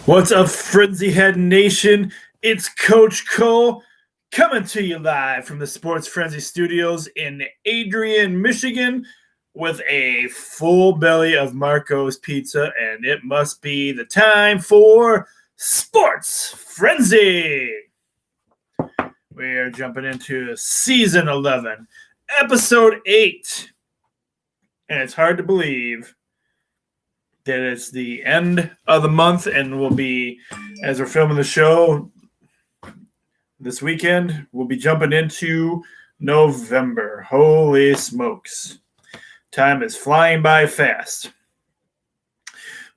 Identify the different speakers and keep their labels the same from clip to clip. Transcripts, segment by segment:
Speaker 1: What's up, Frenzy Head Nation? It's Coach Cole coming to you live from the Sports Frenzy Studios in Adrian, Michigan, with a full belly of Marco's Pizza, and it must be the time for Sports Frenzy. We're jumping into Season 11, Episode 8, and it's hard to believe that it's the end of the month and we'll be, as we're filming the show this weekend, we'll be jumping into November. Holy smokes. Time is flying by fast.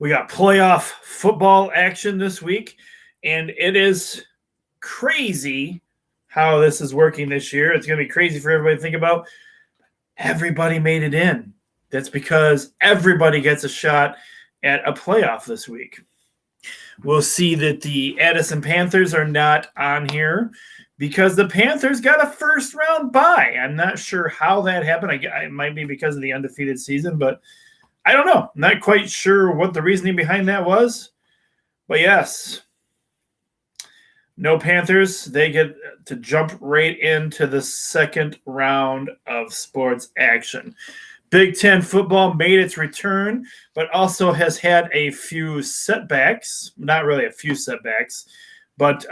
Speaker 1: We got playoff football action this week, and it is crazy how this is working this year. It's going to be crazy for everybody to think about. Everybody made it in. That's because everybody gets a shot at a playoff this week. We'll see that the Addison Panthers are not on here because the Panthers got a first-round bye. I'm not sure how that happened. It might be because of the undefeated season, but I don't know. I'm not quite sure what the reasoning behind that was. But yes, no Panthers. They get to jump right into the second round of sports action. Big Ten football made its return, but also has had a few setbacks. Not really a few setbacks, but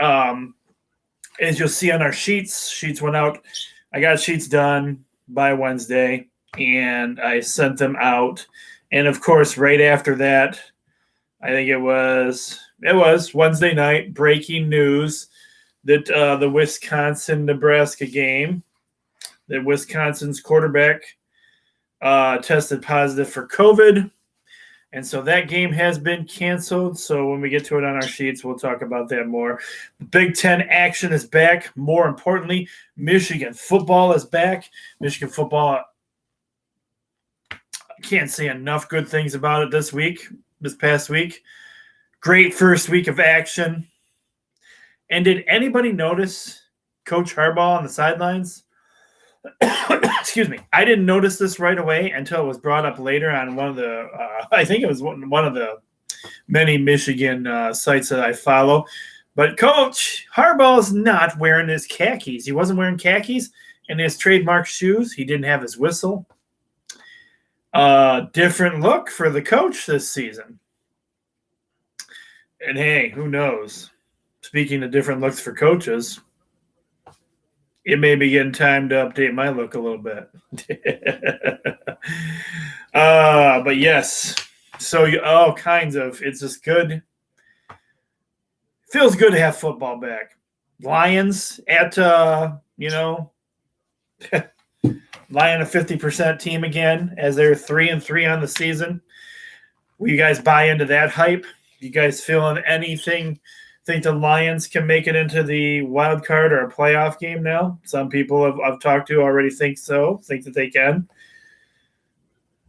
Speaker 1: as you'll see on our sheets went out. I got sheets done by Wednesday, and I sent them out. And, of course, right after that, I think it was Wednesday night, breaking news that the Wisconsin-Nebraska game, that Wisconsin's quarterback tested positive for COVID, and so that game has been canceled. So when we get to it on our sheets, we'll talk about that more. Big Ten action is back. More importantly, Michigan football is back. Michigan football, I can't say enough good things about it this past week. Great first week of action. And did anybody notice Coach Harbaugh on the sidelines? Excuse me. I didn't notice this right away until it was brought up later on one of the, I think it was one of the many Michigan sites that I follow. But Coach Harbaugh is not wearing his khakis. He wasn't wearing khakis and his trademark shoes. He didn't have his whistle. Different look for the coach this season. And hey, who knows? Speaking of different looks for coaches, it may be getting time to update my look a little bit. But yes, so all kinds of, it's just good. Feels good to have football back. Lions at, Lion a 50% team again as they're 3-3 on the season. Will you guys buy into that hype? You guys feeling anything? Think the Lions can make it into the wild card or a playoff game now? Some people I've talked to already think so, think that they can.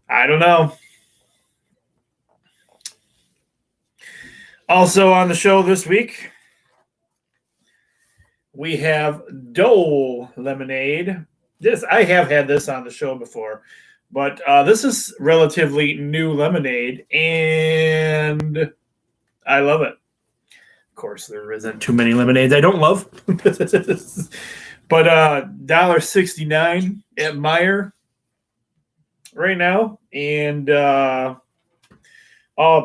Speaker 1: I don't know. Also on the show this week, we have Dole Lemonade. I have had this on the show before, but this is relatively new lemonade, and I love it. Of course, there isn't too many lemonades I don't love. But $1.69 at Meijer right now. And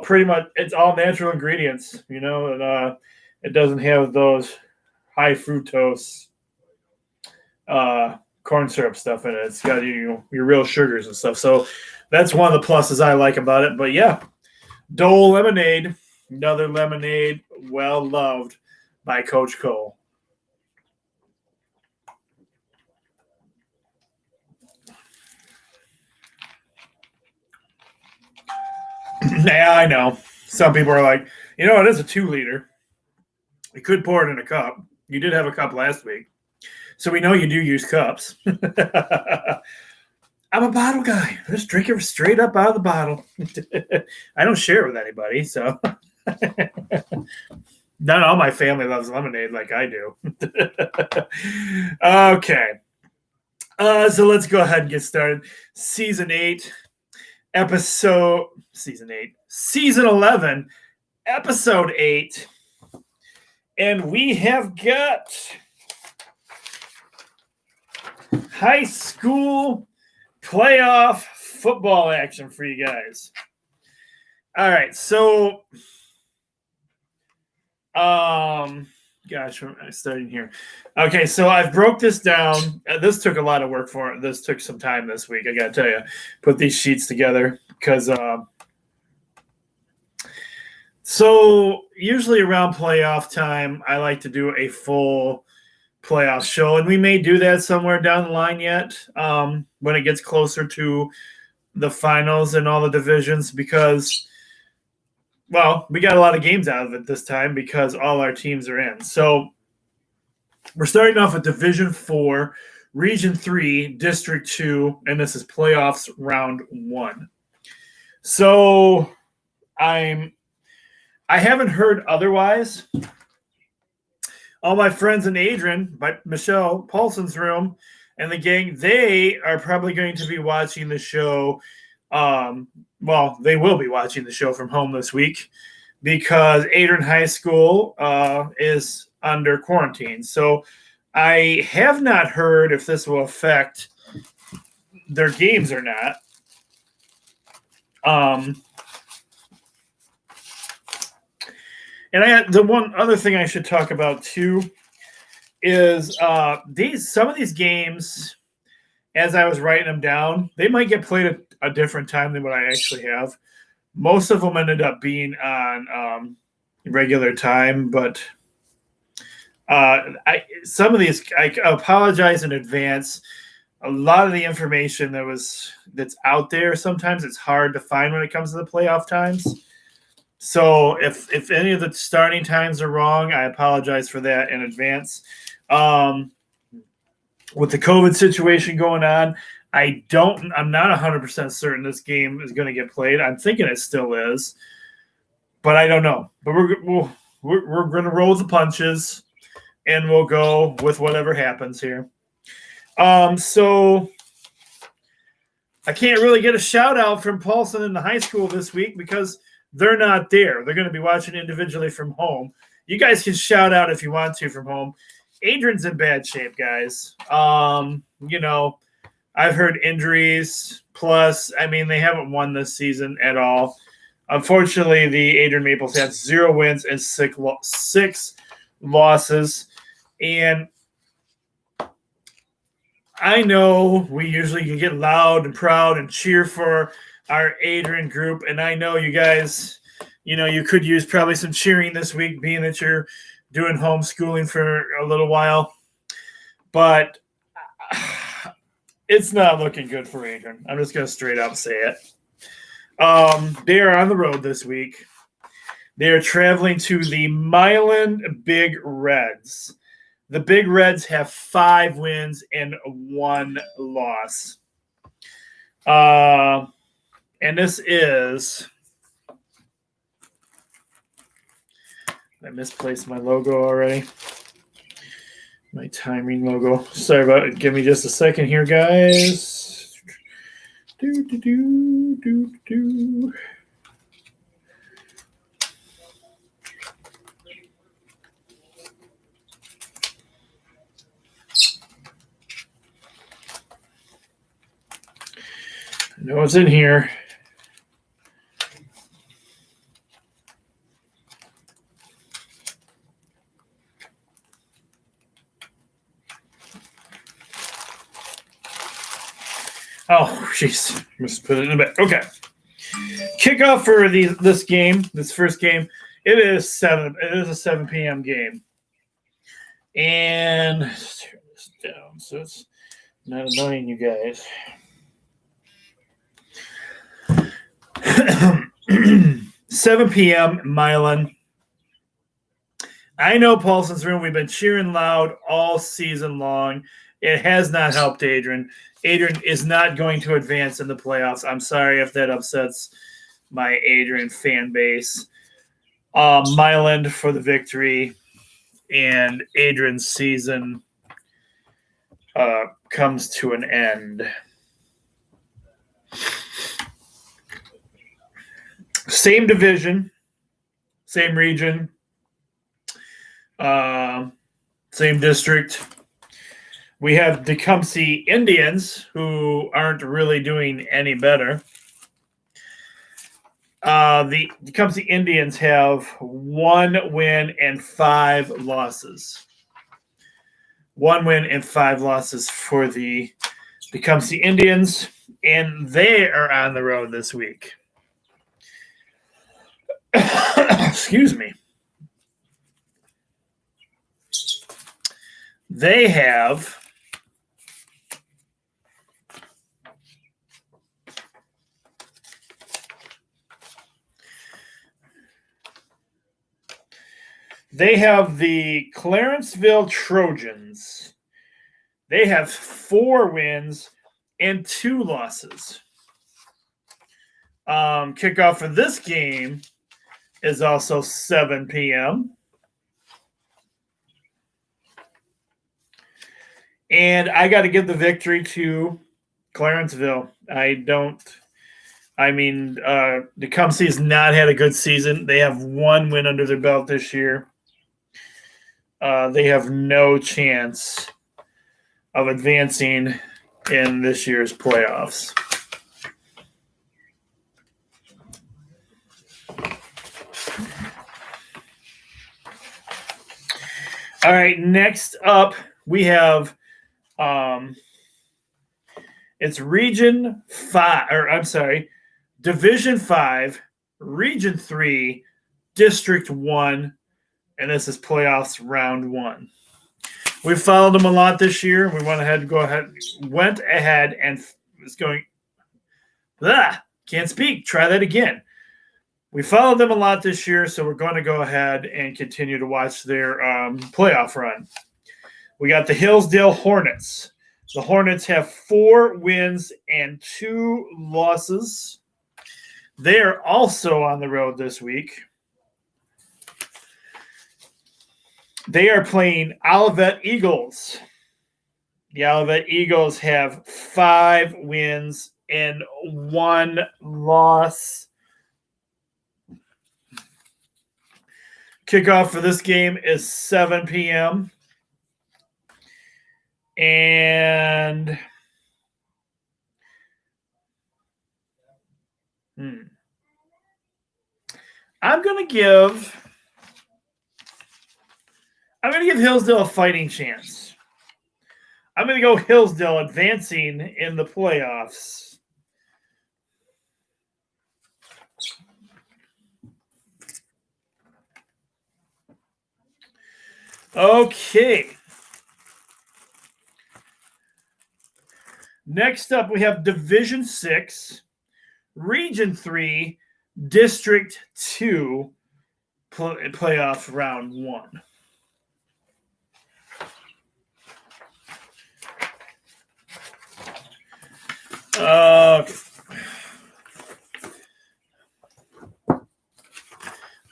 Speaker 1: pretty much it's all natural ingredients, and it doesn't have those high fructose corn syrup stuff in it. It's got your real sugars and stuff. So that's one of the pluses I like about it. But yeah, Dole Lemonade. Another lemonade well loved by Coach Cole. Yeah, I know. Some people are like, it is a 2-liter. You could pour it in a cup. You did have a cup last week. So we know you do use cups. I'm a bottle guy. I just drink it straight up out of the bottle. I don't share it with anybody, so... Not all my family loves lemonade like I do. Okay. So let's go ahead and get started. Season 8, season 11, episode 8. And we have got high school playoff football action for you guys. All right, so gosh, where am I starting here? Okay, so I've broke this down. This took a lot of work for it. This took some time this week, I gotta tell you. Put these sheets together because so usually around playoff time, I like to do a full playoff show, and we may do that somewhere down the line yet when it gets closer to the finals and all the divisions because, well, we got a lot of games out of it this time because all our teams are in. So we're starting off with Division 4, Region 3, District 2, and this is playoffs round 1. So I haven't heard otherwise. All my friends in Adrian, but Michelle Paulson's room, and the gang, they are probably going to be watching the show. Well, they will be watching the show from home this week because Adrian High School is under quarantine. So I have not heard if this will affect their games or not. And the one other thing I should talk about too is some of these games, as I was writing them down, they might get played at a different time than what I actually have. Most of them ended up being on regular time, but some of these, I apologize in advance. A lot of the information that's out there, sometimes it's hard to find when it comes to the playoff times. So if any of the starting times are wrong, I apologize for that in advance. With the COVID situation going on, I'm not 100% certain this game is going to get played. I'm thinking it still is, but I don't know. But we're going to roll with the punches, and we'll go with whatever happens here. So I can't really get a shout out from Paulson in the high school this week because they're not there. They're going to be watching individually from home. You guys can shout out if you want to from home. Adrian's in bad shape, guys. I've heard injuries. Plus, they haven't won this season at all. Unfortunately, the Adrian Maples had 0 wins and 6 losses. And I know we usually can get loud and proud and cheer for our Adrian group, and I know you guys, you could use probably some cheering this week, being that you're doing homeschooling for a little while, but it's not looking good for Adrian. I'm just going to straight up say it. They are on the road this week. They are traveling to the Milan Big Reds. The Big Reds have 5 wins and 1 loss. And this is, I misplaced my logo already. My timing logo. Sorry about it. Give me just a second here, guys. I know it's in here. Oh, jeez. Must put it in a bit. Okay. Kickoff for this first game. It is a 7 p.m. game. And let's turn this down so it's not annoying you guys. 7 p.m. Milan. I know Paulson's room. We've been cheering loud all season long. It has not helped Adrian. Adrian is not going to advance in the playoffs. I'm sorry if that upsets my Adrian fan base. Milan for the victory, and Adrian's season comes to an end. Same division, same region, same district. We have Tecumseh Indians, who aren't really doing any better. The Tecumseh Indians have 1 win and 5 losses. 1 win and 5 losses for the Tecumseh Indians, and they are on the road this week. Excuse me. They have the Clarenceville Trojans. They have 4 wins and 2 losses. Kickoff for this game is also 7 p.m. And I got to give the victory to Clarenceville. Tecumseh has not had a good season. They have 1 win under their belt this year. They have no chance of advancing in this year's playoffs. All right, next up we have it's Division 5, Region 3, District 1, and this is playoffs round 1. We followed them a lot this year. We went ahead and was going, can't speak. Try that again. We followed them a lot this year, so we're going to go ahead and continue to watch their playoff run. We got the Hillsdale Hornets. The Hornets have 4 wins and 2 losses. They are also on the road this week. They are playing Olivet Eagles. The Olivet Eagles have 5 wins and 1 loss. Kickoff for this game is 7 p.m. And I'm going to give Hillsdale a fighting chance. I'm going to go Hillsdale advancing in the playoffs. Okay. Next up, we have Division 6, Region 3, District 2, playoff round 1.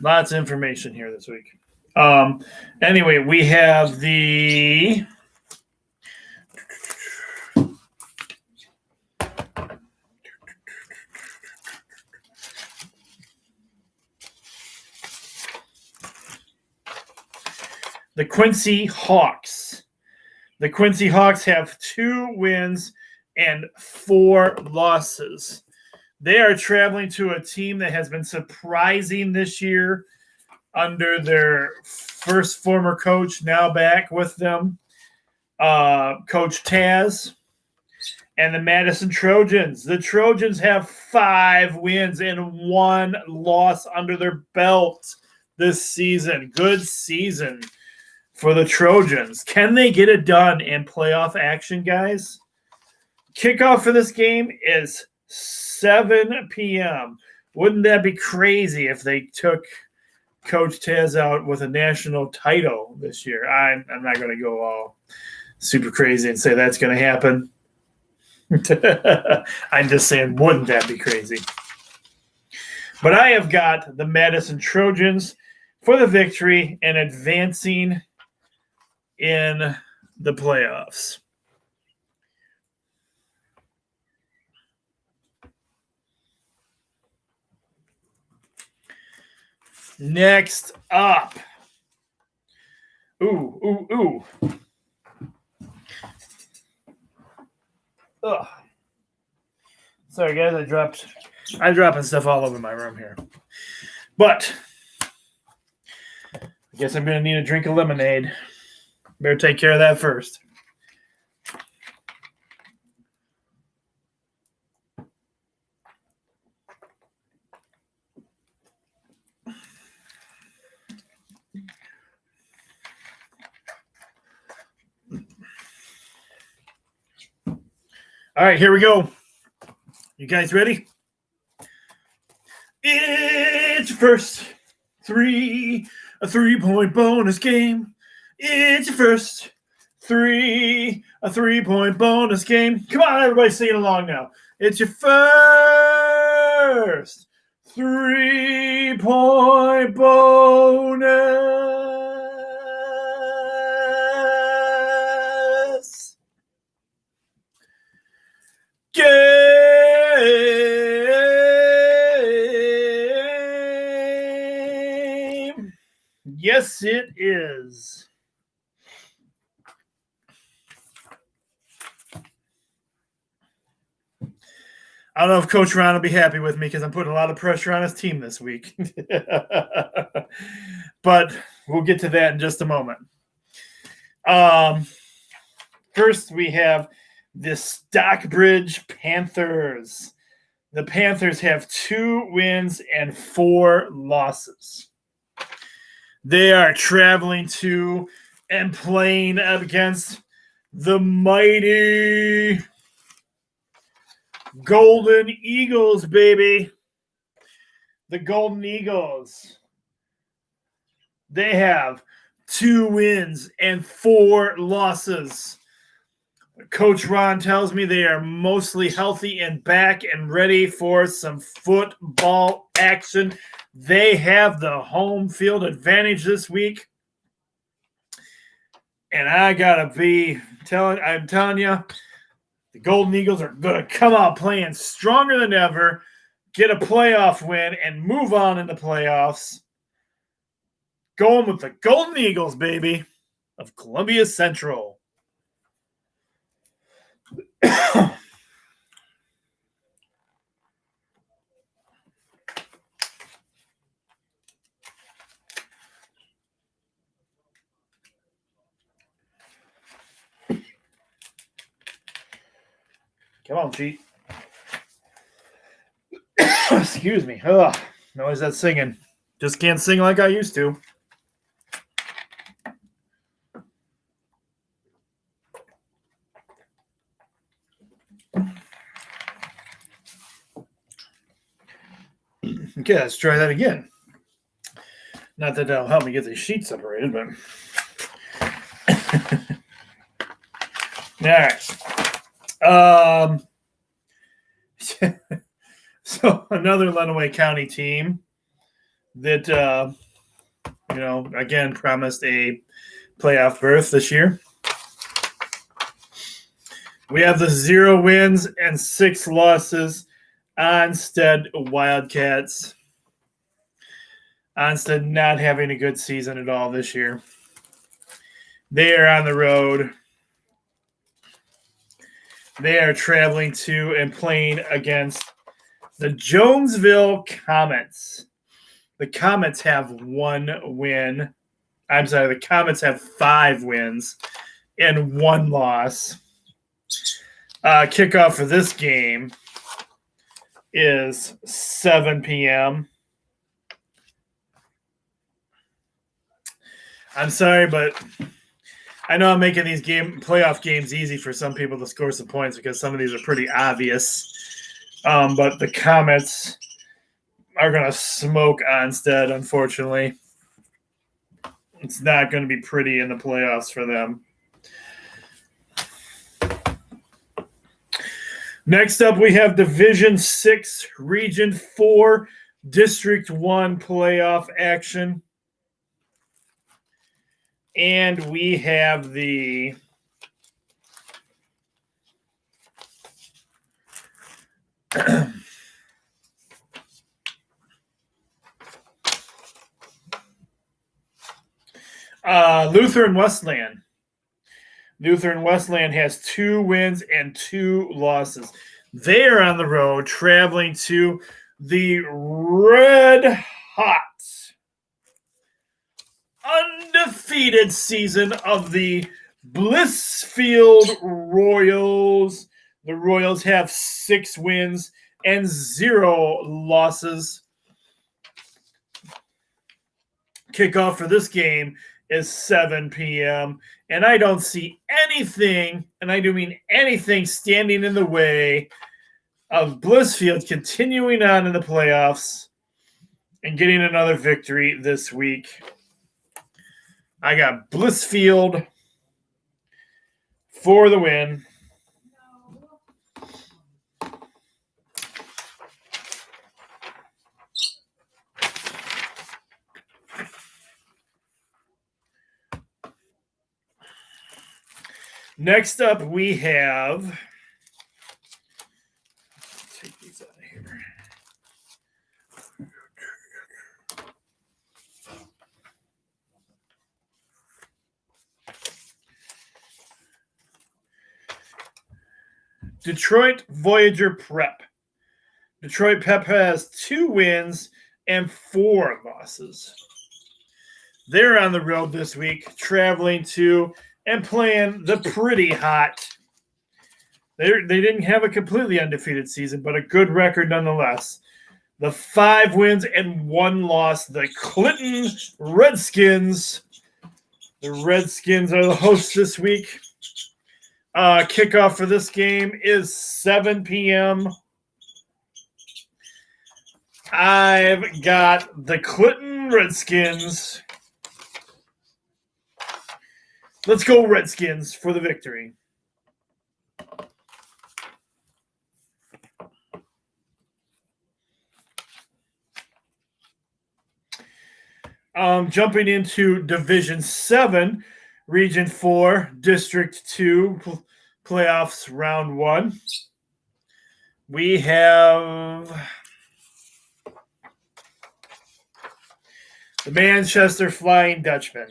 Speaker 1: Lots of information here this week. Anyway, we have the Quincy Hawks. The Quincy Hawks have 2 wins and 4 losses. They are traveling to a team that has been surprising this year under their first former coach, now back with them, Coach Taz, and the Madison Trojans. The Trojans have 5 wins and 1 loss under their belt this season. Good season for the Trojans. Can they get it done in playoff action, guys? Kickoff for this game is 7 p.m. Wouldn't that be crazy if they took Coach Taz out with a national title this year? I'm not going to go all super crazy and say that's going to happen. I'm just saying, wouldn't that be crazy? But I have got the Madison Trojans for the victory and advancing in the playoffs. Next up. Ooh. Ugh. Sorry, guys. I'm dropping stuff all over my room here. But I guess I'm going to need a drink of lemonade. Better take care of that first. All right, here we go. You guys ready? It's your first a 3-point bonus game. It's your first a 3-point bonus game. Come on, everybody, sing it along now. It's your first 3-point bonus game. Yes, it is. I don't know if Coach Ron will be happy with me because I'm putting a lot of pressure on his team this week. But we'll get to that in just a moment. First, we have the Stockbridge Panthers. The Panthers have 2 wins and 4 losses. They are traveling to and playing up against the mighty Golden Eagles, baby. The Golden Eagles. They have 2 wins and 4 losses. Coach Ron tells me they are mostly healthy and back and ready for some football action. They have the home field advantage this week. And I'm telling you, the Golden Eagles are going to come out playing stronger than ever, get a playoff win, and move on in the playoffs. Going with the Golden Eagles, baby, of Columbia Central. Come on, Cheat. Excuse me. Ugh, noise that singing. Just can't sing like I used to. Okay, let's try that again. Not that that'll help me get these sheets separated, but all right. So another Lenawee County team that again promised a playoff berth this year. We have the 0 wins and 6 losses. Onstead Wildcats. Onstead not having a good season at all this year. They are on the road. They are traveling to and playing against the Jonesville Comets. The Comets have 1 win. I'm sorry, the Comets have 5 wins and 1 loss. Kickoff for this game is 7 p.m. I'm sorry, but I know I'm making these playoff games easy for some people to score some points because some of these are pretty obvious. But the Comets are going to smoke Onstead, unfortunately. It's not going to be pretty in the playoffs for them. Next up, we have Division 6, Region 4, District 1 playoff action. And we have the Lutheran Westland. Lutheran Westland has 2 wins and 2 losses. They are on the road traveling to the red hot undefeated season of the Blissfield Royals. The Royals have 6 wins and 0 losses. Kickoff for this game is 7 p.m. And I don't see anything, and I do mean anything, standing in the way of Blissfield continuing on in the playoffs and getting another victory this week. I got Blissfield for the win. Next up, we have. Let's take these out of here. Detroit Voyager Prep. Detroit Prep has 2 wins and 4 losses. They're on the road this week, traveling to and playing the pretty hot. They didn't have a completely undefeated season, but a good record nonetheless. The 5 wins and 1 loss, the Clinton Redskins. The Redskins are the hosts this week. Kickoff for this game is 7 p.m. I've got the Clinton Redskins. Let's go Redskins for the victory. Jumping into Division 7, Region 4, District 2, playoffs round 1. We have the Manchester Flying Dutchmen.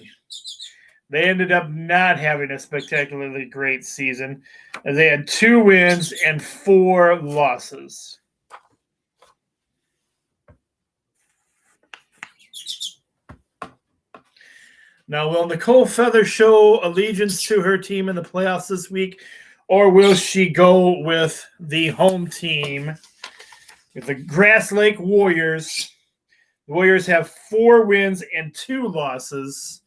Speaker 1: They ended up not having a spectacularly great season, as they had 2 wins and 4 losses. Now, will Nicole Feather show allegiance to her team in the playoffs this week, or will she go with the home team, with the Grass Lake Warriors? The Warriors have 4 wins and 2 losses.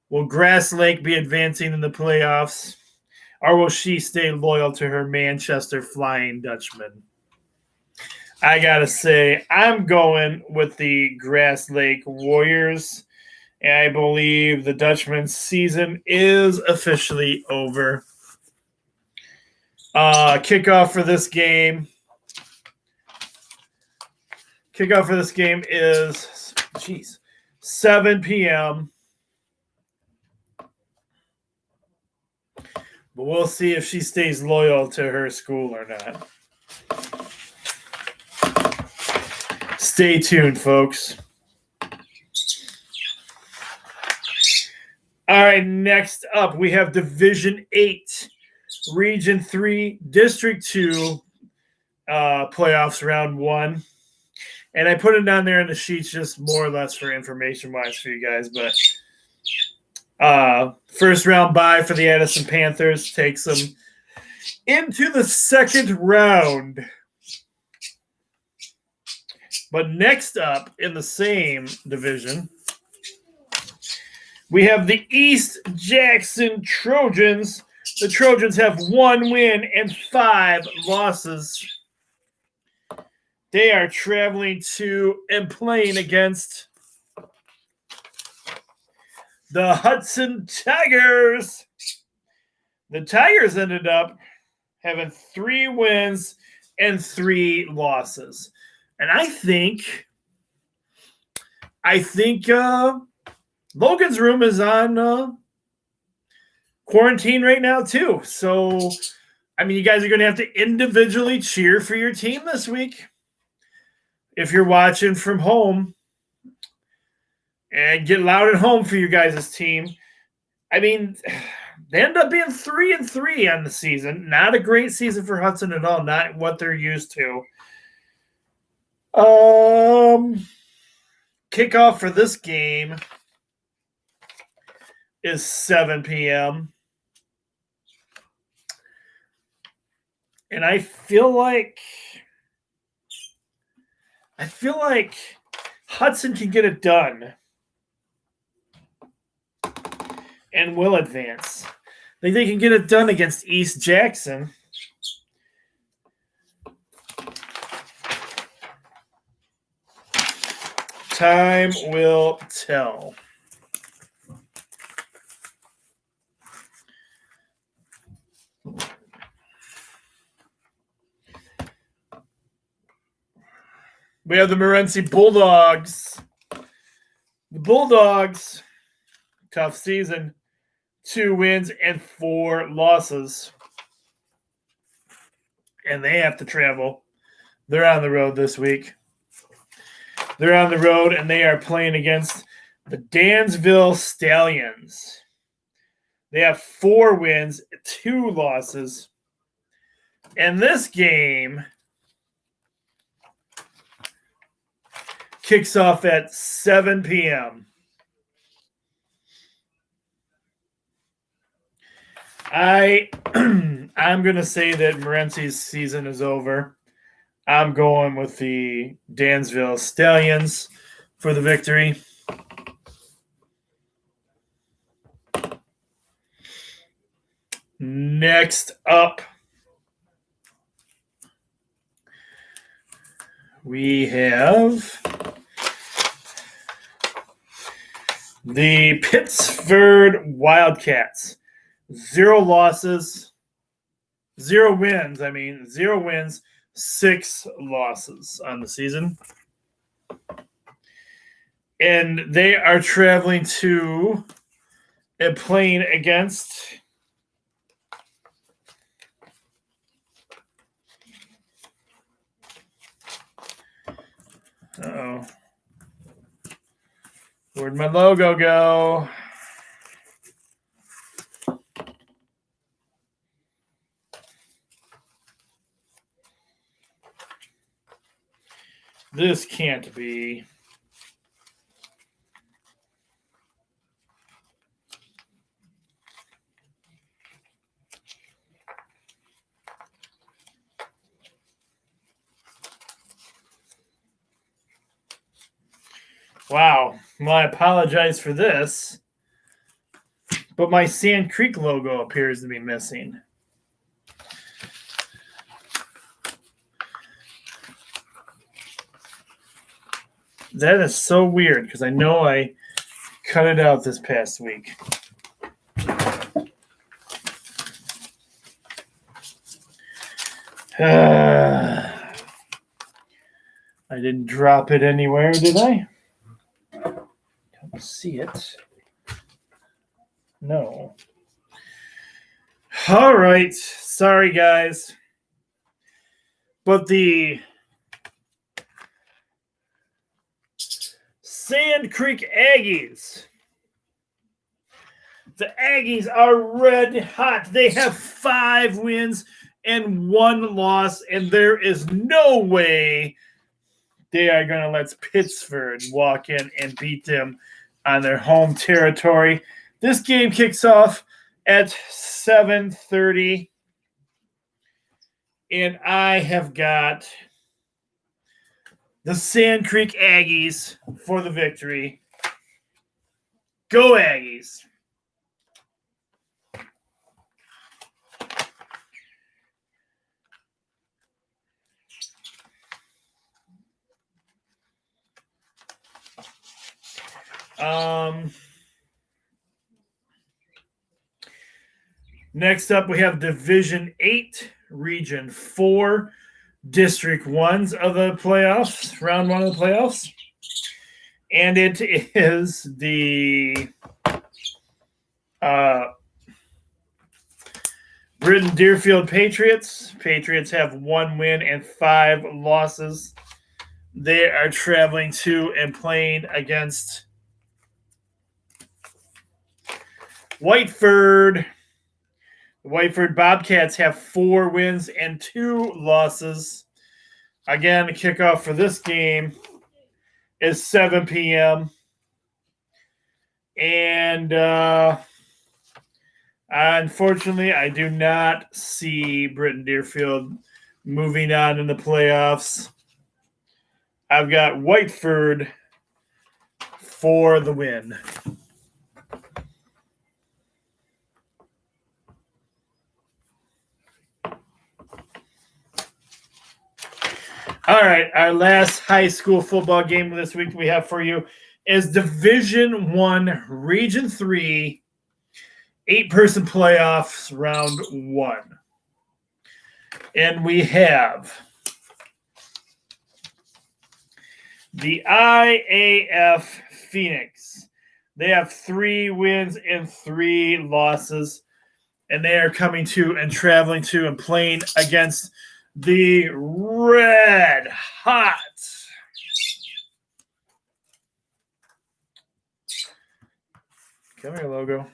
Speaker 1: Will Grass Lake be advancing in the playoffs, or will she stay loyal to her Manchester Flying Dutchman? I got to say, I'm going with the Grass Lake Warriors, and I believe the Dutchman's season is officially over. Kickoff for this game is 7 p.m. But we'll see if she stays loyal to her school or not. Stay tuned, folks. All right, next up, we have Division 8, Region 3, District 2, playoffs round 1. And I put it down there in the sheets just more or less for information-wise for you guys, but first round bye for the Addison Panthers takes them into the second round. But next up in the same division, we have the East Jackson Trojans. The Trojans have 1 win and 5 losses. They are traveling to and playing against the Hudson Tigers. The Tigers ended up having 3 wins and 3 losses. And I think Logan's Room is on quarantine right now too. So, I mean, you guys are going to have to individually cheer for your team this week if you're watching from home. and get loud at home for you guys' team. I mean, they end up being 3-3 on the season. Not a great season for Hudson at all. Not what they're used to. Kickoff for this game is 7 p.m. And I feel like Hudson can get it done and will advance. I think they can get it done against East Jackson. Time will tell. We have the Morenci Bulldogs. The Bulldogs, tough season, 2 wins and 4 losses. And they have to travel. They're on the road this week. They're on the road, and they are playing against the Dansville Stallions. They have 4 wins, 2 losses. And this game kicks off at 7 p.m. I'm going to say that Morenci's season is over. I'm going with the Dansville Stallions for the victory. Next up, we have the Pittsford Wildcats. 0 losses, 0 wins. 0 wins, 6 losses on the season. And they are traveling to and playing against where'd my logo go? This can't be. Wow. Well, I apologize for this, but my Sand Creek logo appears to be missing. That is so weird because I know I cut it out this past week. I didn't drop it anywhere, did I? Don't see it. No. All right. Sorry, guys. But the Sand Creek Aggies. The Aggies are red hot. They have 5 wins and 1 loss, and there is no way they are going to let Pittsford walk in and beat them on their home territory. This game kicks off at 7:30, and I have got the Sand Creek Aggies for the victory. Go Aggies! Next up, we have Division 8, Region 4, District 1s of the playoffs, round 1 of the playoffs. And it is the Britton Deerfield Patriots. Patriots have 1 win and 5 losses. They are traveling to and playing against Whiteford. The Whiteford Bobcats have 4 wins and 2 losses. Again, the kickoff for this game is 7 p.m. And unfortunately, I do not see Britton Deerfield moving on in the playoffs. I've got Whiteford for the win. All right, our last high school football game this week we have for you is Division 1, Region 3, 8-person playoffs, round 1. And we have the IAF Phoenix. They have 3 wins and 3 losses, and they are coming to and traveling to and playing against the Red Hot. Come here, logo.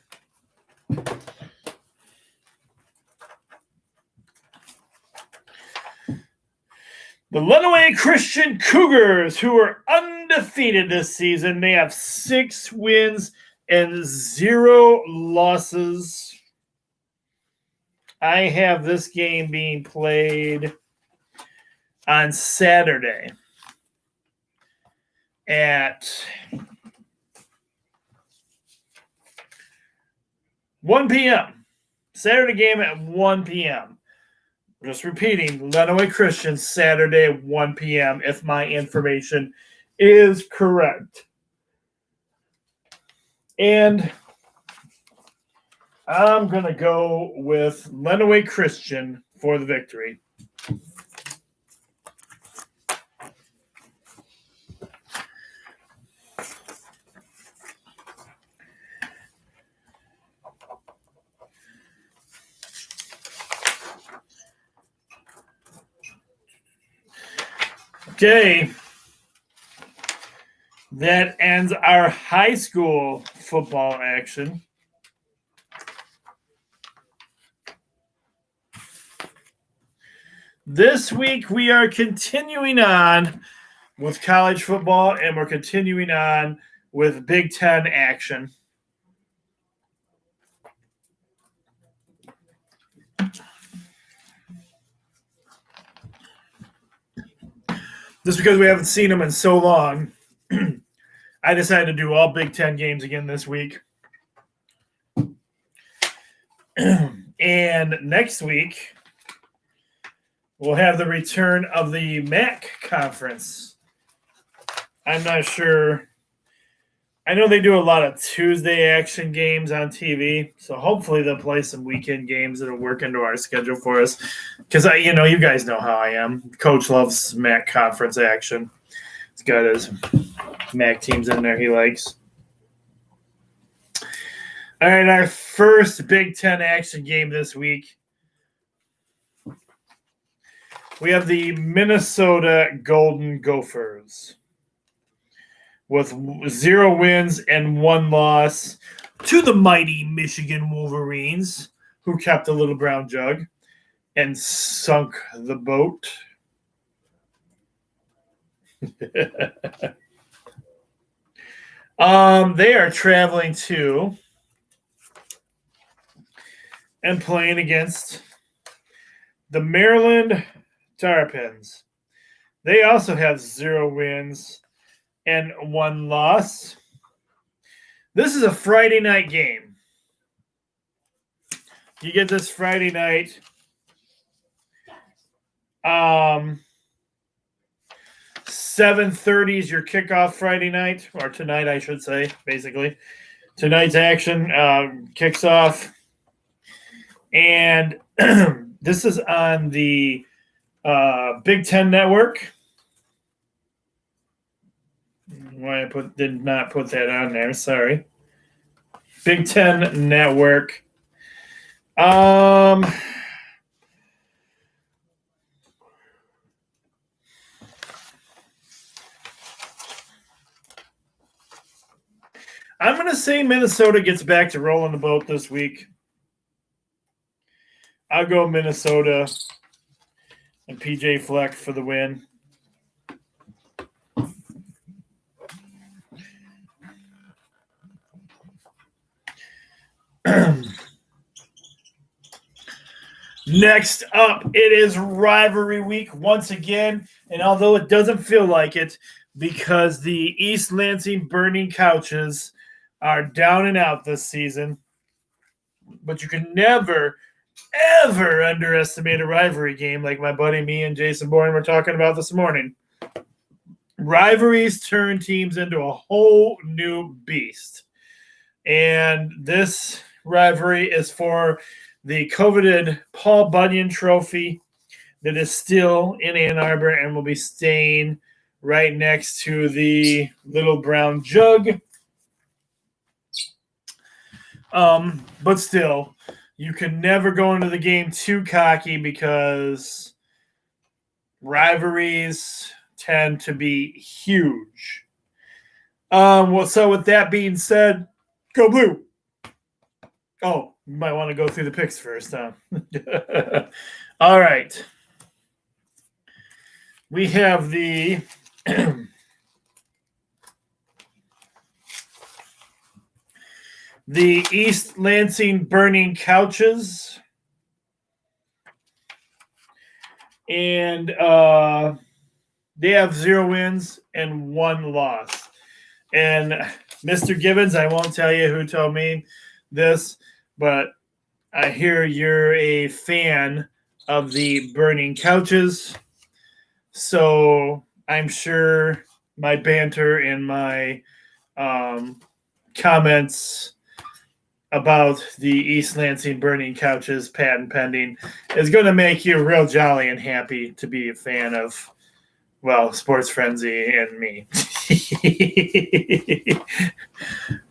Speaker 1: The Lenawee Christian Cougars, who are undefeated this season, they have 6 wins and 0 losses. I have this game being played on Saturday at 1 p.m. Saturday game at 1 p.m. Just repeating, Lenawee Christian, Saturday at 1 p.m., if my information is correct. And I'm going to go with Lenawee Christian for the victory. Okay. That ends our high school football action. This week, we are continuing on with college football, and we're continuing on with Big Ten action. Just because we haven't seen them in so long, I decided to do all Big Ten games again this week. And next week, we'll have the return of the MAC conference. I'm not sure. I know they do a lot of Tuesday action games on TV, so hopefully they'll play some weekend games that'll work into our schedule for us. Because you guys know how I am. Coach loves MAC conference action. He's got his MAC teams in there he likes. All right, our first Big Ten action game this week. We have the Minnesota Golden Gophers with 0 wins and 1 loss to the mighty Michigan Wolverines, who kept the little brown jug and sunk the boat. They are traveling to and playing against the Maryland Terrapins. They also have 0 wins and 1 loss. This is a Friday night game. You get this Friday night. 7:30 is your kickoff Friday night, or tonight, I should say, basically. Tonight's action kicks off. And this is on the Big Ten Network. Why did not put that on there? Sorry. Big Ten Network. I'm going to say Minnesota gets back to rolling the boat this week. I'll go Minnesota and PJ Fleck for the win. Next up, it is rivalry week once again. And although it doesn't feel like it, because the East Lansing Burning Couches are down and out this season, but you can never, ever underestimate a rivalry game like my buddy, me, and Jason Bourne were talking about this morning. Rivalries turn teams into a whole new beast. And this rivalry is for the coveted Paul Bunyan Trophy that is still in Ann Arbor and will be staying right next to the little brown jug. But still, you can never go into the game too cocky because rivalries tend to be huge. So with that being said, go Blue. Oh, you might want to go through the picks first, huh? All right. We have the the East Lansing Burning Couches. And they have 0 wins and 1 loss. And Mr. Gibbons, I won't tell you who told me this, but I hear you're a fan of the Burning Couches. So I'm sure my banter and my comments about the East Lansing Burning Couches patent pending is going to make you real jolly and happy to be a fan of, well, Sports Frenzy and me.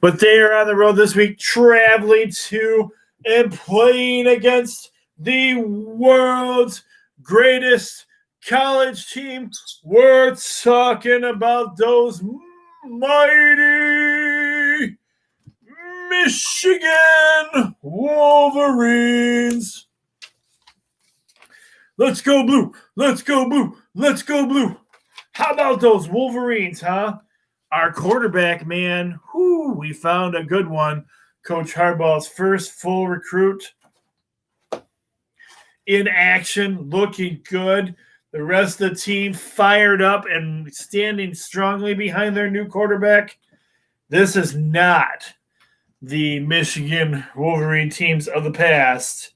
Speaker 1: But they are on the road this week, traveling to and playing against the world's greatest college team. We're talking about those mighty Michigan Wolverines. Let's go Blue. Let's go Blue. Let's go Blue. How about those Wolverines, huh? Our quarterback, man, we found a good one. Coach Harbaugh's first full recruit in action, looking good. The rest of the team fired up and standing strongly behind their new quarterback. This is not the Michigan Wolverine teams of the past.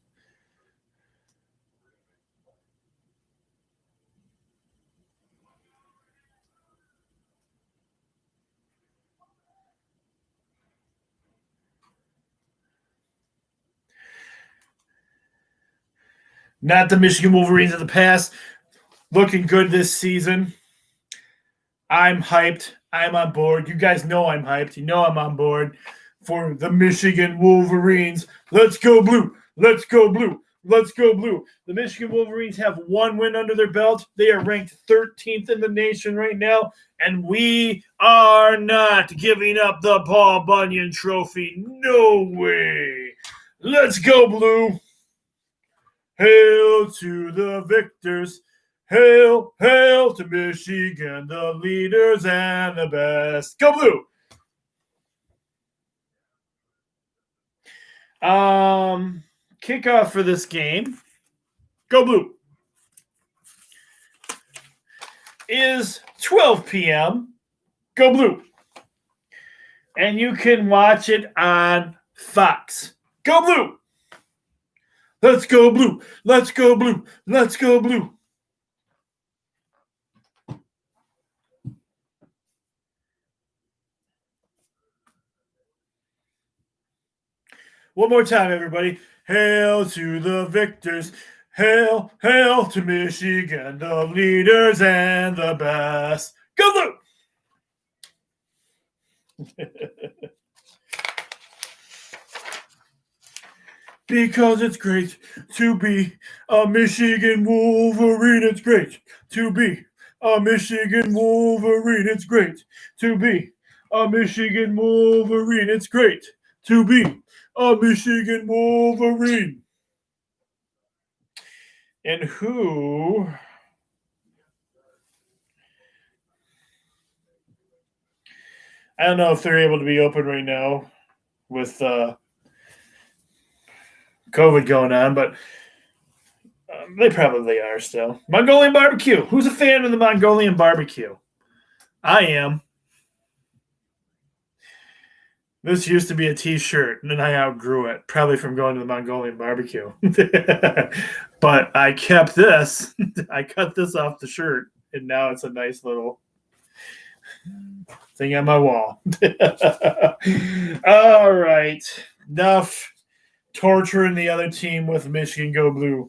Speaker 1: Not the Michigan Wolverines of the past. Looking good this season. I'm hyped. I'm on board. You guys know I'm hyped. You know I'm on board for the Michigan Wolverines. Let's go Blue. Let's go Blue. Let's go Blue. The Michigan Wolverines have 1 win under their belt. They are ranked 13th in the nation right now, and we are not giving up the Paul Bunyan Trophy. No way. Let's go Blue. Hail to the victors. Hail, hail to Michigan, the leaders and the best. Go Blue. Kickoff for this game, go Blue, is 12 p.m. Go Blue. And you can watch it on Fox. Go Blue. Let's go Blue. Let's go Blue. Let's go Blue. One more time, everybody. Hail to the victors. Hail, hail to Michigan, the leaders and the best. Go Blue! Because it's great to be a Michigan Wolverine. It's great to be a Michigan Wolverine. It's great to be a Michigan Wolverine. It's great to be a Michigan Wolverine. And who... I don't know if they're able to be open right now with COVID going on, but they probably are still. Mongolian barbecue. Who's a fan of the Mongolian barbecue? I am. This used to be a t-shirt, and then I outgrew it, probably from going to the Mongolian barbecue. But I kept this. I cut this off the shirt, and now it's a nice little thing on my wall. All right. Enough torturing the other team with Michigan Go Blue.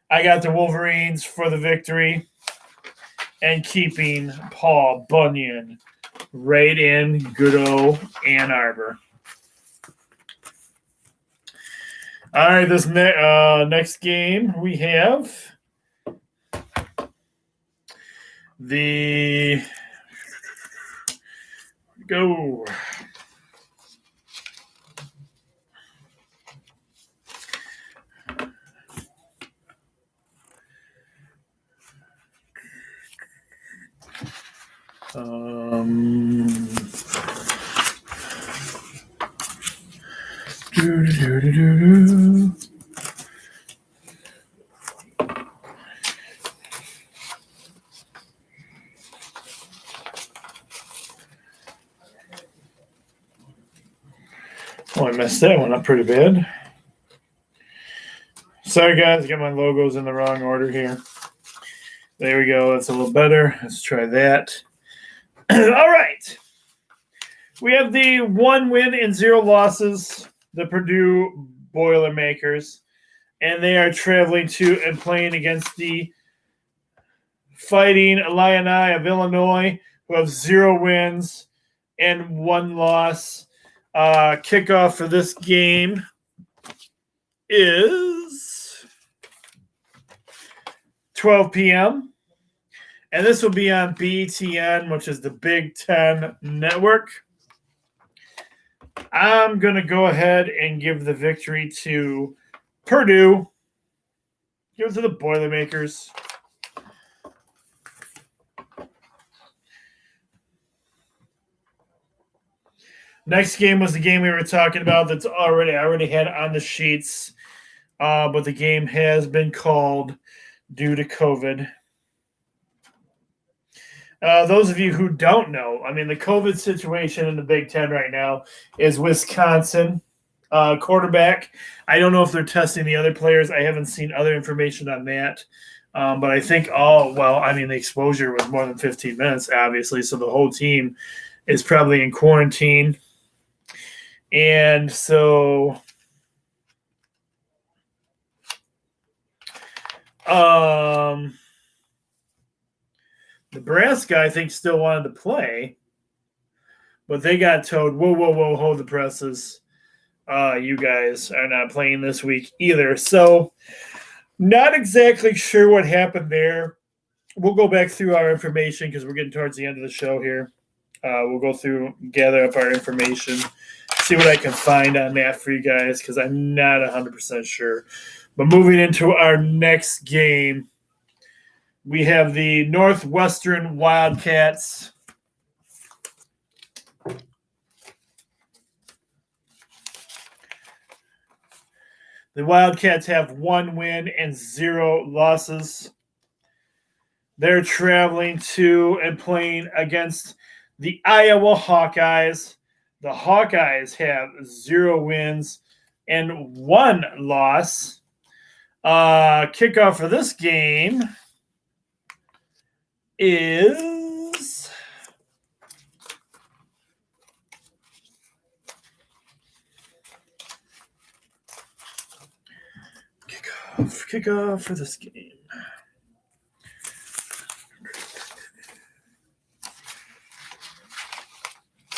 Speaker 1: I got the Wolverines for the victory and keeping Paul Bunyan right in good old Ann Arbor. All right, this next game we have the go. Oh, I messed that one up pretty bad. Sorry, guys, I got my logos in the wrong order here. There we go. That's a little better. Let's try that. All right. We have the 1 win and 0 losses, the Purdue Boilermakers, and they are traveling to and playing against the Fighting Illini of Illinois, who have 0 wins and 1 loss. Kickoff for this game is 12 p.m. And this will be on BTN, which is the Big Ten Network. I'm going to go ahead and give the victory to Purdue. Give it to the Boilermakers. Next game was the game we were talking about that's I already had on the sheets, but the game has been called due to COVID. Those of you who don't know, I mean, the COVID situation in the Big Ten right now is Wisconsin quarterback. I don't know if they're testing the other players. I haven't seen other information on that. But I think the exposure was more than 15 minutes, obviously, so the whole team is probably in quarantine. And so Nebraska, I think, still wanted to play, but they got told, whoa, hold the presses. You guys are not playing this week either. So not exactly sure what happened there. We'll go back through our information because we're getting towards the end of the show here. We'll go through, gather up our information, see what I can find on that for you guys because I'm not 100% sure. But moving into our next game, we have the Northwestern Wildcats. The Wildcats have 1 win and 0 losses. They're traveling to and playing against the Iowa Hawkeyes. The Hawkeyes have 0 wins and 1 loss. Kickoff for this game is kickoff for this game.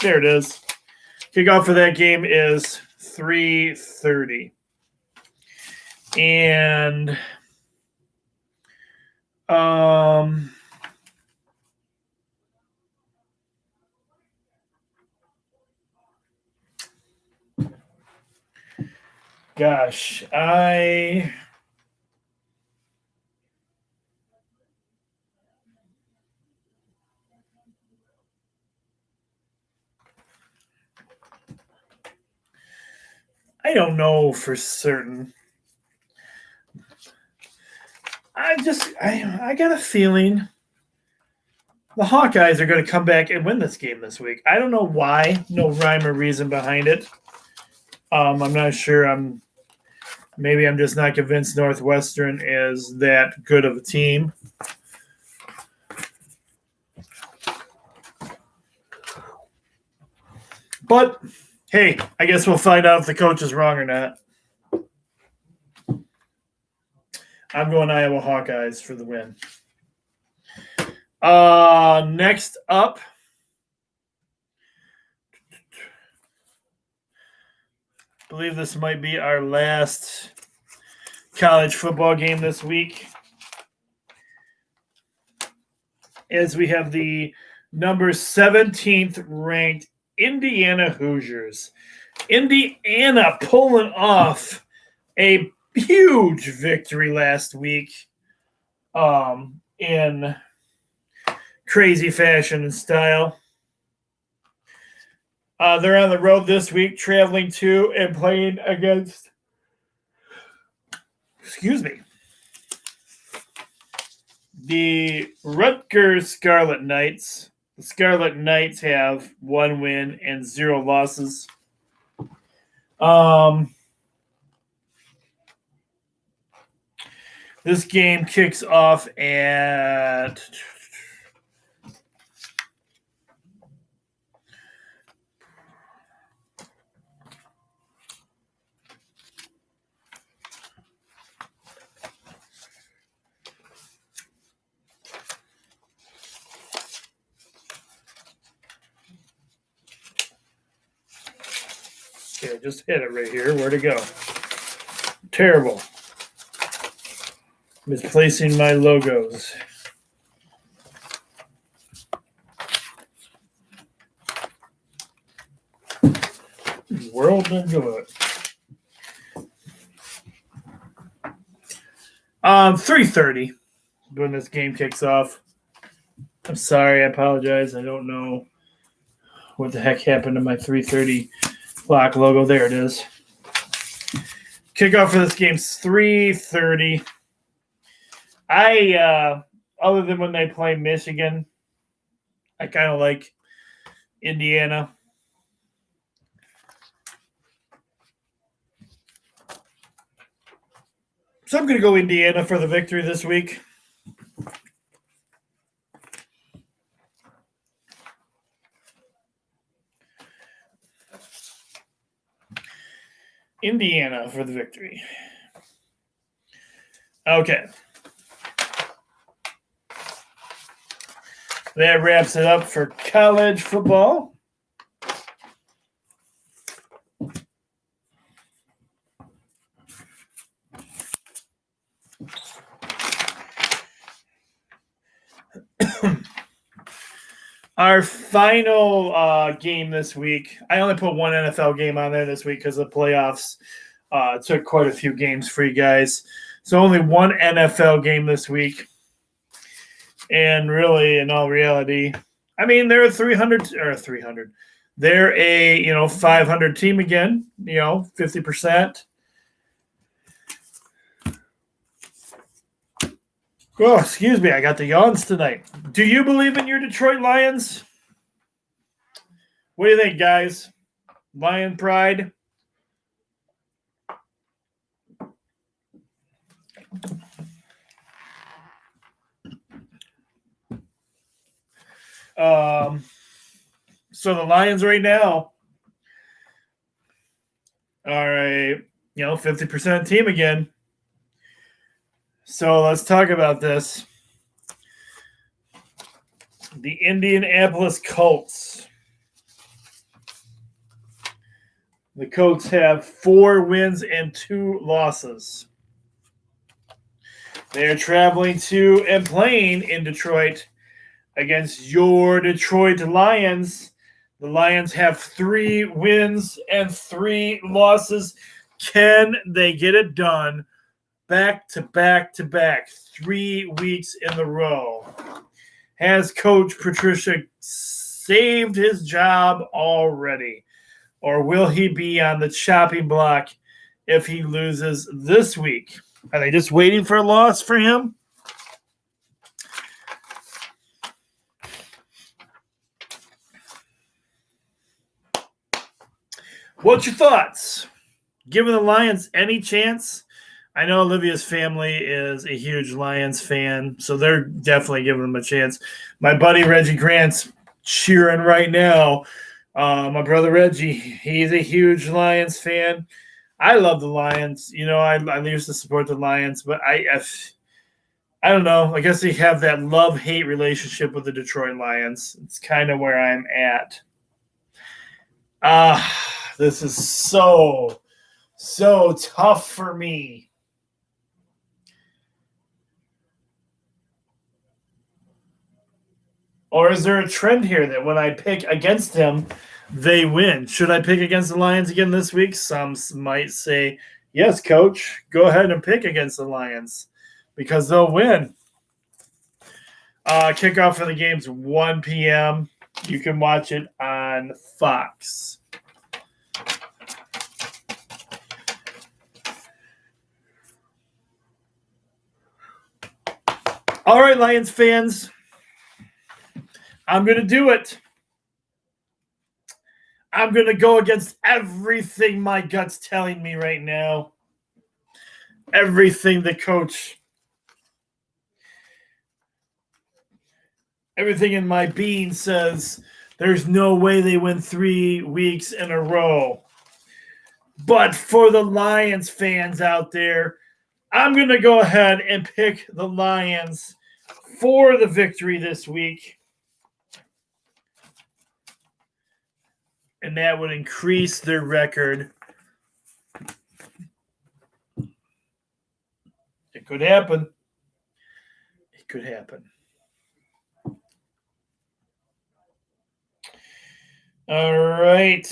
Speaker 1: There it is. Kickoff for that game is 3:30. And Gosh, I don't know for certain. I got a feeling the Hawkeyes are going to come back and win this game this week. I don't know why. No rhyme or reason behind it. I'm not sure. Maybe I'm just not convinced Northwestern is that good of a team. But hey, I guess we'll find out if the coach is wrong or not. I'm going Iowa Hawkeyes for the win. Next up, I believe this might be our last college football game this week, as we have the number 17th ranked Indiana Hoosiers. Indiana pulling off a huge victory last week in crazy fashion and style. They're on the road this week, traveling to and playing against, the Rutgers Scarlet Knights. The Scarlet Knights have 1 win and 0 losses. This game kicks off at okay, just hit it right here. Where'd it go? Terrible. Misplacing my logos. World didn't do it. 3:30 when this game kicks off. I'm sorry, I apologize. I don't know what the heck happened to my 3:30 clock logo. There it is. Kickoff for this game's 3:30. Other than when they play Michigan, I kind of like Indiana. So I'm going to go Indiana for the victory this week. Indiana for the victory. Okay. That wraps it up for college football. Our final game this week, I only put one NFL game on there this week because the playoffs took quite a few games for you guys. So only one NFL game this week. And really, in all reality, I mean, they're a 300. They're a 500 team again. 50%. Oh, excuse me, I got the yawns tonight. Do you believe in your Detroit Lions? What do you think, guys? Lion pride? So the Lions right now are a 50% team again. So let's talk about this. The Indianapolis Colts. The Colts have 4 wins and 2 losses. They are traveling to and playing in Detroit against your Detroit Lions. The Lions have 3 wins and 3 losses. Can they get it done back to back to back, 3 weeks in a row? Has Coach Patricia saved his job already? Or will he be on the chopping block if he loses this week? Are they just waiting for a loss for him? What's your thoughts? Giving the Lions any chance? I know Olivia's family is a huge Lions fan, so they're definitely giving them a chance. My buddy Reggie Grant's cheering right now. My brother Reggie, he's a huge Lions fan. I love the Lions. You know, I used to support the Lions, but I don't know. I guess they have that love-hate relationship with the Detroit Lions. It's kind of where I'm at. This is so tough for me. Or is there a trend here that when I pick against them, they win? Should I pick against the Lions again this week? Some might say, yes, coach, go ahead and pick against the Lions because they'll win. Kickoff for the game's 1 p.m. You can watch it on Fox. All right, Lions fans. I'm going to do it. I'm going to go against everything my gut's telling me right now. Everything the coach, everything in my being says there's no way they win 3 weeks in a row. But for the Lions fans out there, I'm going to go ahead and pick the Lions for the victory this week. And that would increase their record. It could happen. It could happen. All right.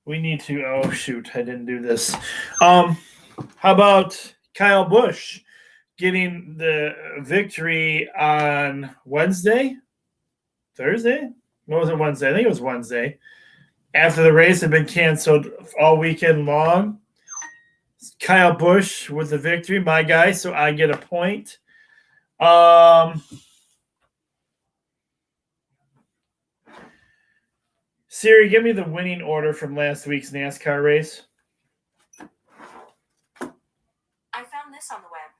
Speaker 1: We need to. Oh shoot! I didn't do this. How about Kyle Busch getting the victory on Wednesday, Thursday? What was it? Wednesday? I think it was Wednesday. After the race had been canceled all weekend long, Kyle Busch with the victory, my guy. So I get a point. Siri, give me the winning order from last week's NASCAR race.
Speaker 2: I found this on the web.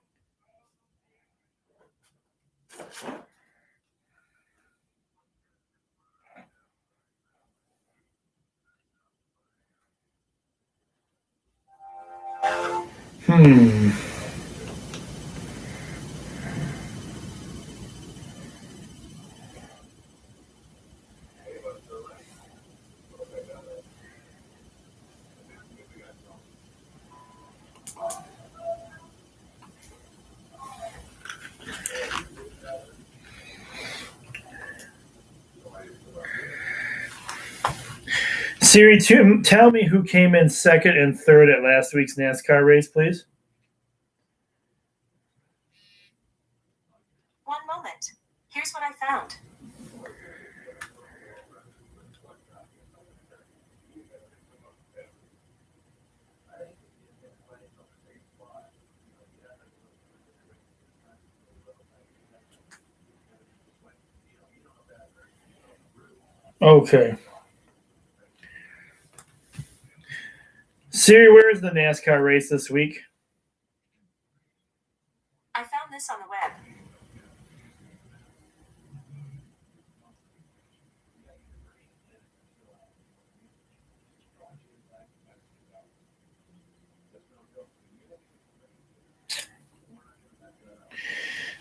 Speaker 1: Siri, tell me who came in second and third at last week's NASCAR race, please.
Speaker 2: One moment. Here's what I found.
Speaker 1: Okay. Siri, where is the NASCAR race this week?
Speaker 2: I found this on the web.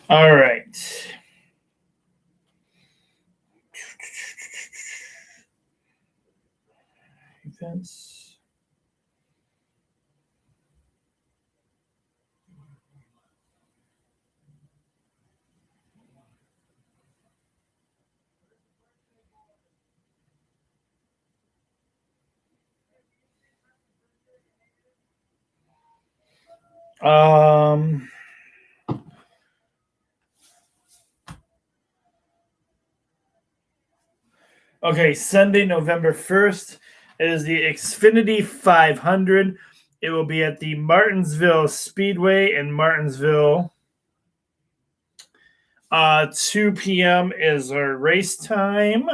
Speaker 1: All right. Events. Um, okay, Sunday, November 1st is the Xfinity 500. It will be at the Martinsville Speedway in Martinsville. 2 p.m. is our race time.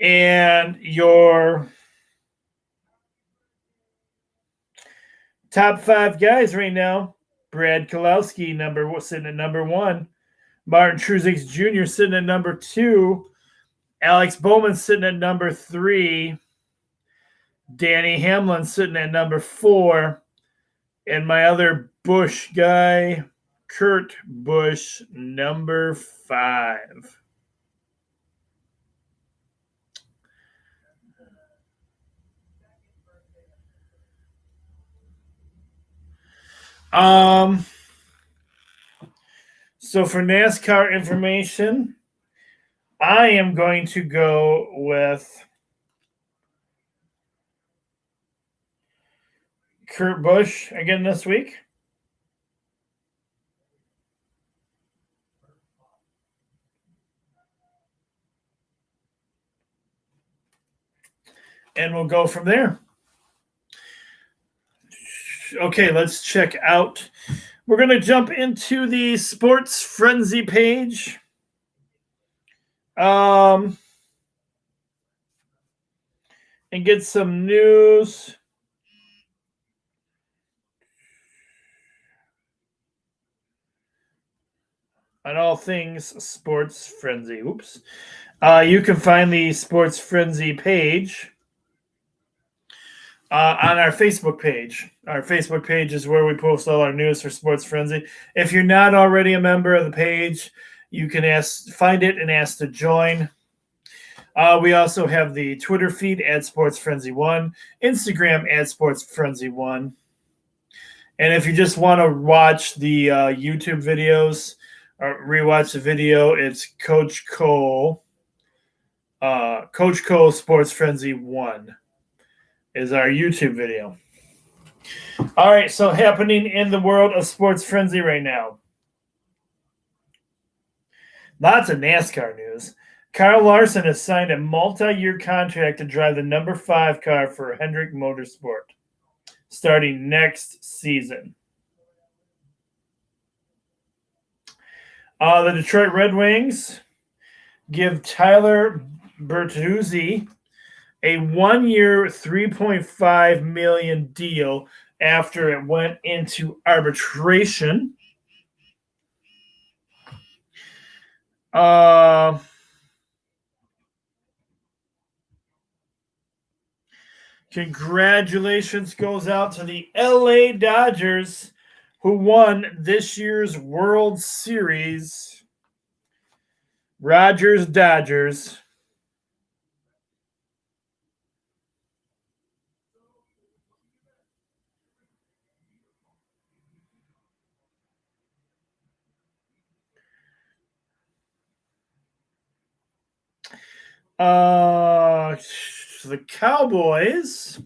Speaker 1: And your top 5 guys right now: Brad Keselowski, sitting at number 1. Martin Truex Jr. sitting at number 2. Alex Bowman sitting at number 3. Danny Hamlin sitting at number 4. And my other Busch guy, Kurt Busch, number 5. So for NASCAR information, I am going to go with Kurt Busch again this week. And we'll go from there. Okay, let's check out. We're going to jump into the Sports Frenzy page. And get some news. On all things Sports Frenzy. Oops. You can find the Sports Frenzy page on our Facebook page. Our Facebook page is where we post all our news for Sports Frenzy. If you're not already a member of the page, you can find it and ask to join. We also have the Twitter feed at Sports Frenzy 1, Instagram at Sports Frenzy 1. And if you just want to watch the YouTube videos or rewatch the video, it's Coach Cole. Coach Cole Sports Frenzy 1 is our YouTube video. All right, so happening in the world of Sports Frenzy right now. Lots of NASCAR news. Kyle Larson has signed a multi-year contract to drive the number 5 car for Hendrick Motorsport starting next season. The Detroit Red Wings give Tyler Bertuzzi a 1-year, $3.5 million deal after it went into arbitration. Congratulations goes out to the LA Dodgers, who won this year's World Series. Rogers Dodgers. The Cowboys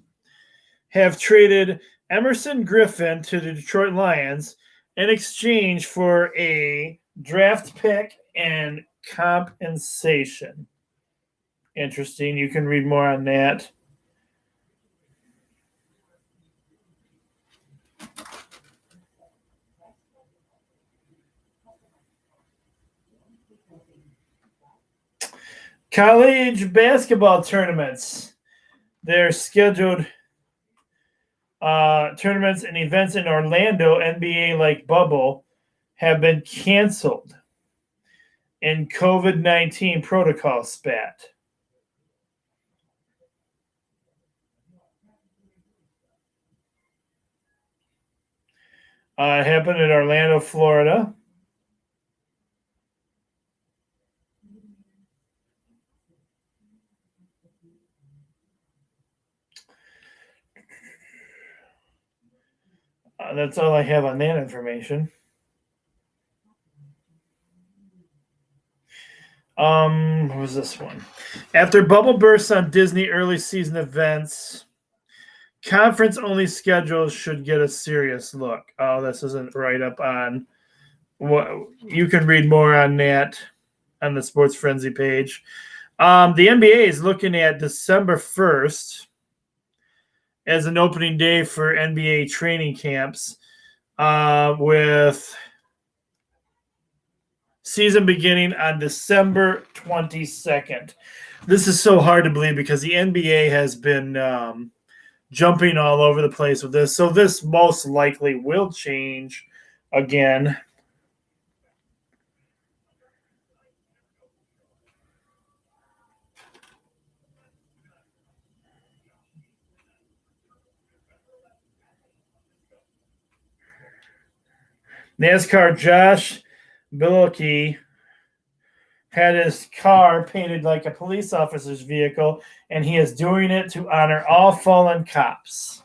Speaker 1: have traded Emerson Griffin to the Detroit Lions in exchange for a draft pick and compensation. Interesting. You can read more on that. College basketball tournaments. They're scheduled tournaments and events in Orlando, NBA-like bubble, have been canceled in COVID-19 protocol spat. It happened in Orlando, Florida. That's all I have on that information. What was this one? After bubble bursts on Disney early season events, conference-only schedules should get a serious look. Oh, this isn't right up on what you can read more on that on the Sports Frenzy page. The NBA is looking at December 1st as an opening day for NBA training camps, with season beginning on December 22nd. This is so hard to believe because the NBA has been jumping all over the place with this. So this most likely will change again. NASCAR Josh Biloki had his car painted like a police officer's vehicle, and he is doing it to honor all fallen cops.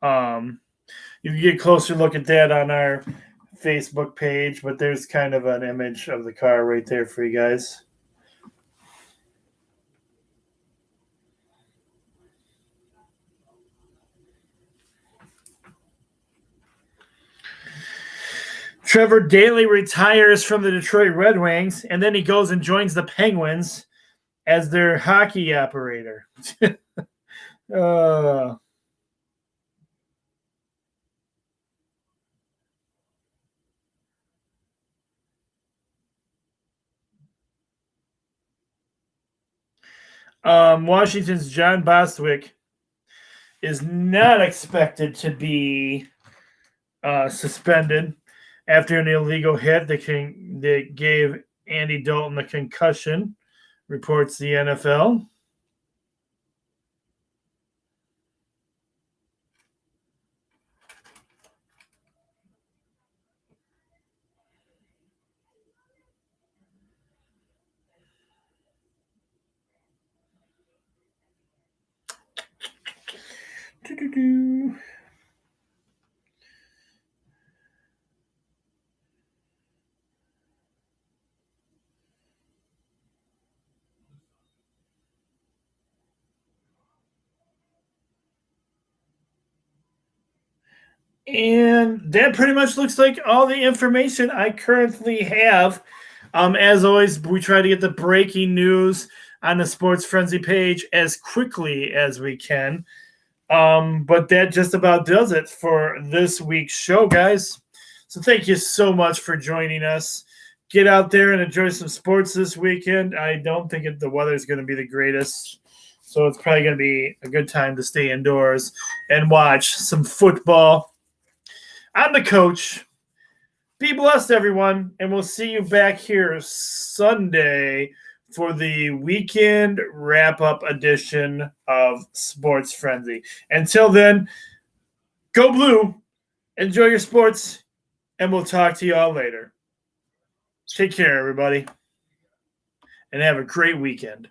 Speaker 1: You can get a closer look at that on our Facebook page, but there's kind of an image of the car right there for you guys. Trevor Daley retires from the Detroit Red Wings, and then he goes and joins the Penguins as their hockey operator. Washington's John Bostwick is not expected to be suspended after an illegal hit that gave Andy Dalton a concussion, reports the NFL. And that pretty much looks like all the information I currently have. As always, we try to get the breaking news on the Sports Frenzy page as quickly as we can. But that just about does it for this week's show, guys. So thank you so much for joining us. Get out there and enjoy some sports this weekend. I don't think the weather is going to be the greatest, so it's probably going to be a good time to stay indoors and watch some football. I'm the coach. Be blessed, everyone, and we'll see you back here Sunday for the weekend wrap-up edition of Sports Frenzy. Until then, go blue, enjoy your sports, and we'll talk to you all later. Take care, everybody, and have a great weekend.